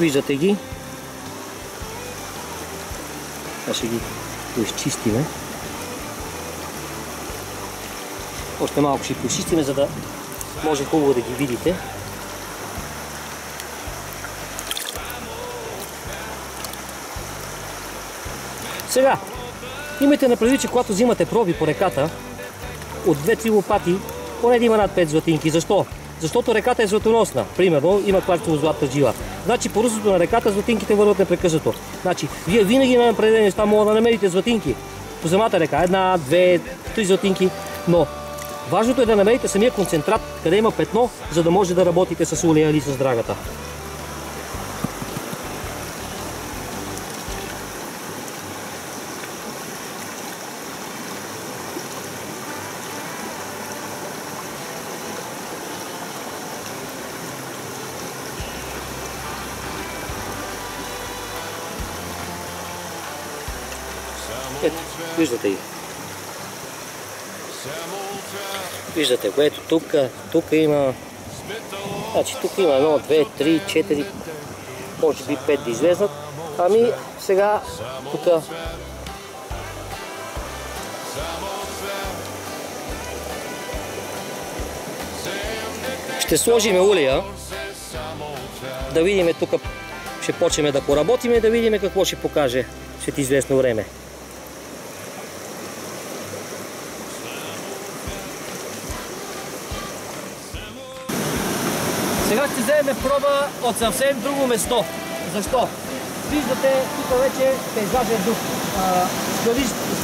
Виждате ги. Сега ще ги изчистиме. Още малко ще поизчистиме, за да може хубаво да ги видите. Сега, имайте на предвид, че когато взимате проби по реката, от 2-3 лопати, поне да има над 5 златинки. Защо? Защото реката е златоносна. Примерно, има кварцово златна жила. Значи по руслото на реката златинките върват непрекъснато. Значи, вие винаги на определени места могат да намерите златинки. По самата река, 1, 2, 3 златинки. Но важното е да намерите самия концентрат, къде има петно, за да може да работите с улея или с драгата. Ето, виждате ги. Виждате го, ето тук има, значи тук има 1, 2, 3, 4, може би 5 да излезнат. Ами сега тук ще сложим улея, да видим тук, ще почнем да поработим и да видим какво ще покаже след известно време. Сега ще вземем проба от съвсем друго место. Защо? Виждате, тук вече пейзажен дух.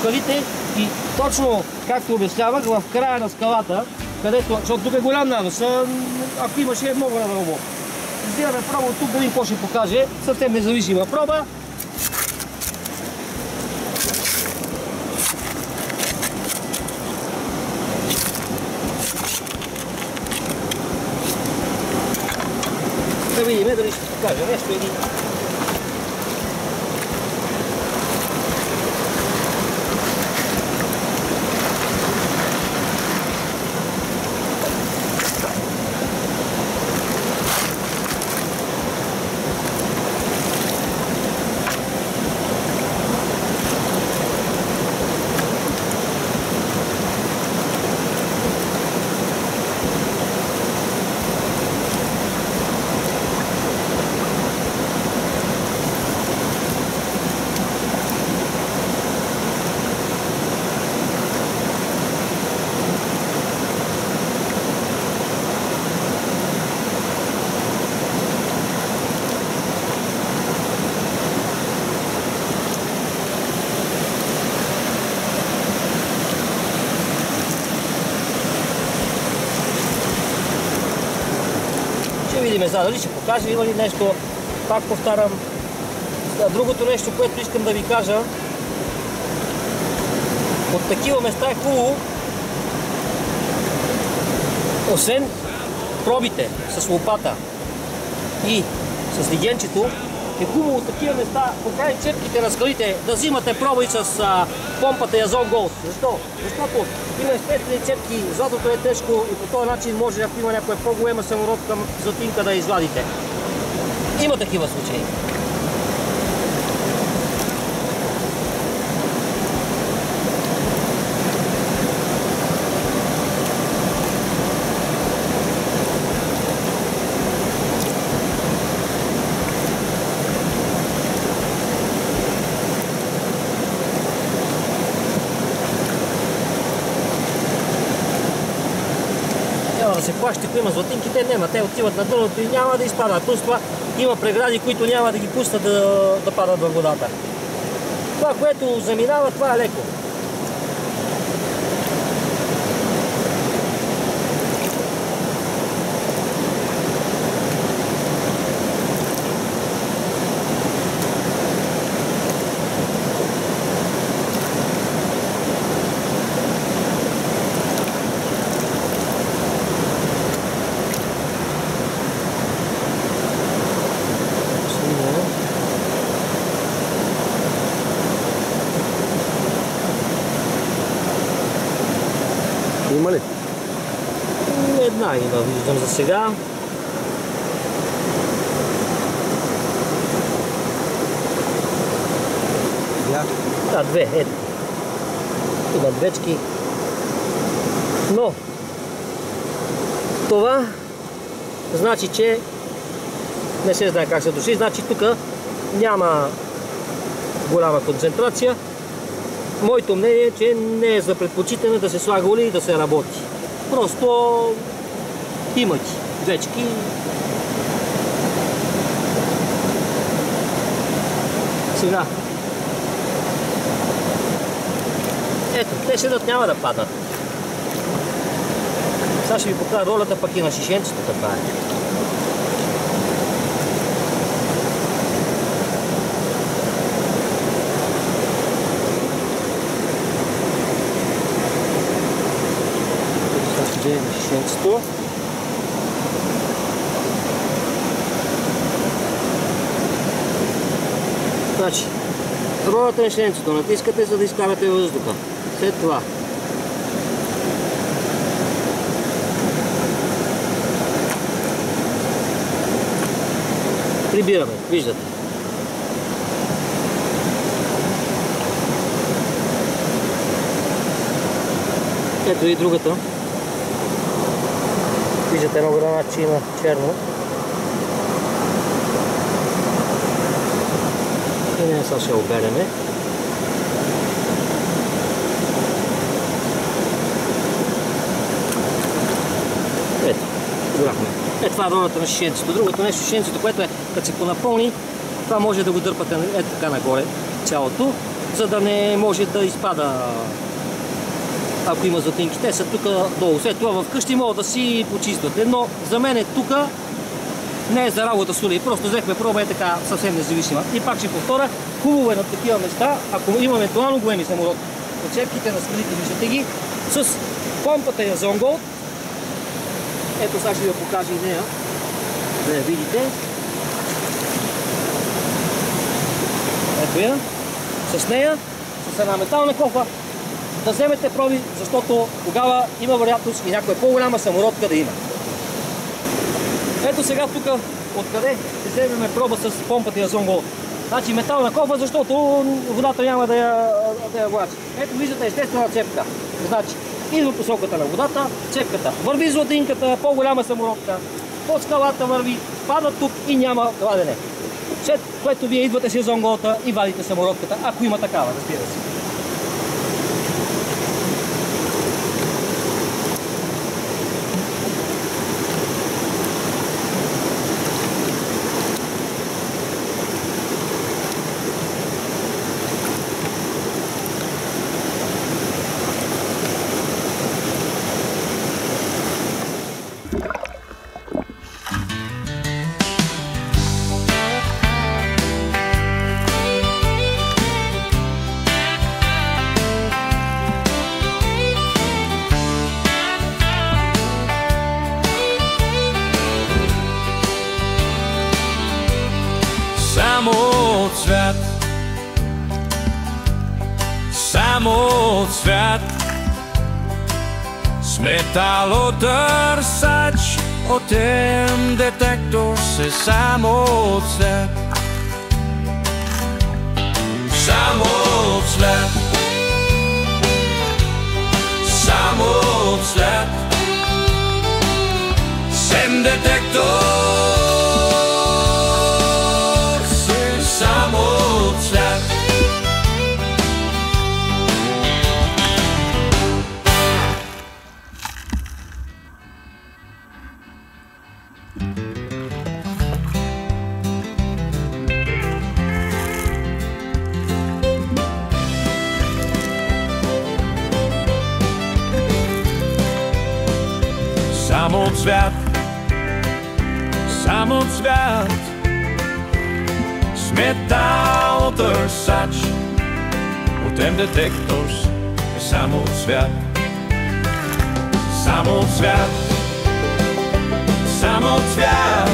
Скалите и точно, както обяснявах, в края на скалата, където, защото тук е голям нанос, ако имаше много надълбоко. Взимаме проба от тук, да видим какво ще покаже. Съвсем независима проба. Да видим дали ще покажа нещо или... Видиме за дали ще покажа, има ли нещо, пак повтарям. Другото нещо, което искам да ви кажа, от такива места е хубаво, освен пробите с лопата и с легенчето, е хубаво от такива места, покрай черките на скалите, да взимате проба и с помпата Язон Голд. Защо? Защото има естествени черки, златото е тежко и по този начин може, ако има някоя по-голема самородка златинка, да извадите. Има такива случаи. Да се плащи, ако има златинки, те няма. Те отиват на дъното и няма да изпадат. Плюс това има прегради, които няма да ги пуснат да падат във водата. Това, което заминава, това е леко. Има ли? Една има, виждам за сега. две, ето. Има двечки. Но това значи, че не се знае как се души. Значи тук няма голяма концентрация. Моето мнение е, че не е за предпочитане да се слага олия и да се работи. Просто има двечки. Сега. Ето, те седат, няма да паднат. Сега ще ви покажа ролята пък и на шишенцето така е. Сега ще видим на шишенцето. Значи, ролята на шишенцето натискате, за да изкарате въздуха. След това прибираме, виждате. Ето и другата. Виждате много рана, че има черно. И не, сега ще обереме. Ето, обрахме. Е, това е ролята на шишенцето. Другото нещо, шишенцето, което е, като се понапълни, това може да го дърпате така нагоре цялото, за да не може да изпада, ако има златинки. Те са тук долу. След това вкъщи могат да си почиствате, но за мен тук не е за работа с олия. Просто взехме проба е така съвсем независима. И пак ще повторя, хубаво е на такива места, ако има евентуално големи самолети, отцепките на скалите, виждате ги, с помпата Язон Голд. Ето сега ще ви покажа и нея, да я видите. Ето я. С нея, с една метална кофа, да вземете проби, защото тогава има вероятност и някоя по-голяма самородка да има. Ето сега тук откъде ще вземем проба с помпата Язон Голд. Значи метална кофа, защото водата няма да я влачи. Ето виждате естествена цепка. Значи идва посоката на водата, цепката върви златинката, по-голяма самородка, под скалата върви, пада тук и няма кладене. След което вие идвате с Язон Голд и вадите самородката, ако има такава, разбира се. Само цвят с металотърсач от детектор се само цвят. Само цвят. Само цвят. Сем детектор се само цвят. Само цвят, само цвят, с металотърсач от детектор е само цвят. Само цвят, само цвят,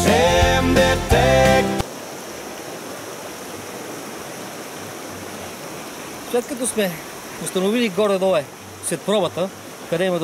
сем детектор. След като сме установили горе-долу след пробата, къде има